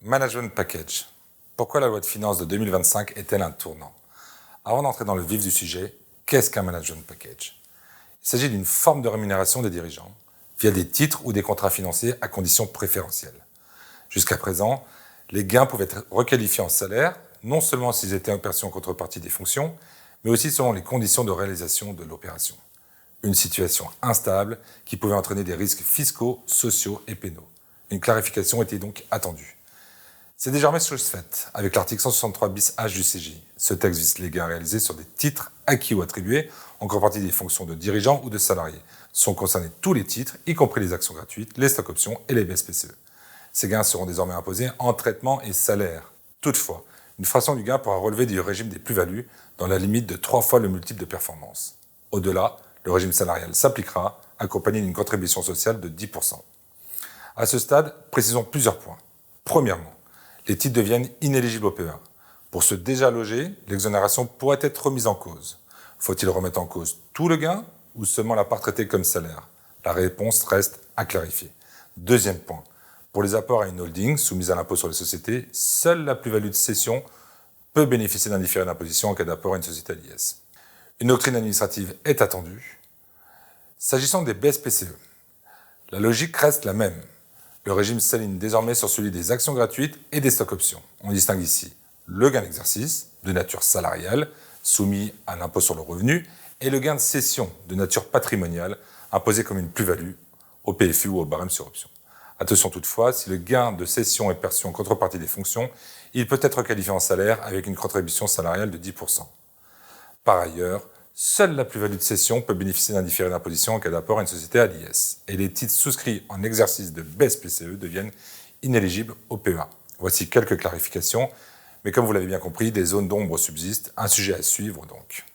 Management Package. Pourquoi la loi de finances de 2025 est-elle un tournant? Avant d'entrer dans le vif du sujet, qu'est-ce qu'un Management Package? Il s'agit d'une forme de rémunération des dirigeants via des titres ou des contrats financiers à conditions préférentielles. Jusqu'à présent, les gains pouvaient être requalifiés en salaire, non seulement s'ils étaient perçus en contrepartie des fonctions, mais aussi selon les conditions de réalisation de l'opération. Une situation instable qui pouvait entraîner des risques fiscaux, sociaux et pénaux. Une clarification était donc attendue. C'est désormais chose faite, avec l'article 163 bis H du CGI. Ce texte vise les gains réalisés sur des titres acquis ou attribués en contrepartie des fonctions de dirigeants ou de salariés. Sont concernés tous les titres, y compris les actions gratuites, les stock options et les BSPCE. Ces gains seront désormais imposés en traitement et salaire. Toutefois, une fraction du gain pourra relever du régime des plus-values dans la limite de 3 fois le multiple de performance. Au-delà, le régime salarial s'appliquera, accompagné d'une contribution sociale de 10%. À ce stade, précisons plusieurs points. Premièrement, les titres deviennent inéligibles au PEA. Pour ceux déjà logés, l'exonération pourrait être remise en cause. Faut-il remettre en cause tout le gain ou seulement la part traitée comme salaire? La réponse reste à clarifier. Deuxième point, pour les apports à une holding soumise à l'impôt sur les sociétés, seule la plus-value de cession peut bénéficier d'un différé d'imposition en cas d'apport à une société à l'IS. Une doctrine administrative est attendue. S'agissant des BSPCE, la logique reste la même. Le régime s'aligne désormais sur celui des actions gratuites et des stock options. On distingue ici le gain d'exercice, de nature salariale, soumis à l'impôt sur le revenu, et le gain de cession, de nature patrimoniale, imposé comme une plus-value au PFU ou au barème sur option. Attention toutefois, si le gain de cession est perçu en contrepartie des fonctions, il peut être qualifié en salaire avec une contribution salariale de 10%. Par ailleurs, seule la plus-value de cession peut bénéficier d'un différé d'imposition en cas d'apport à une société à l'IS. Et les titres souscrits en exercice de BSPCE deviennent inéligibles au PEA. Voici quelques clarifications, mais comme vous l'avez bien compris, des zones d'ombre subsistent, un sujet à suivre donc.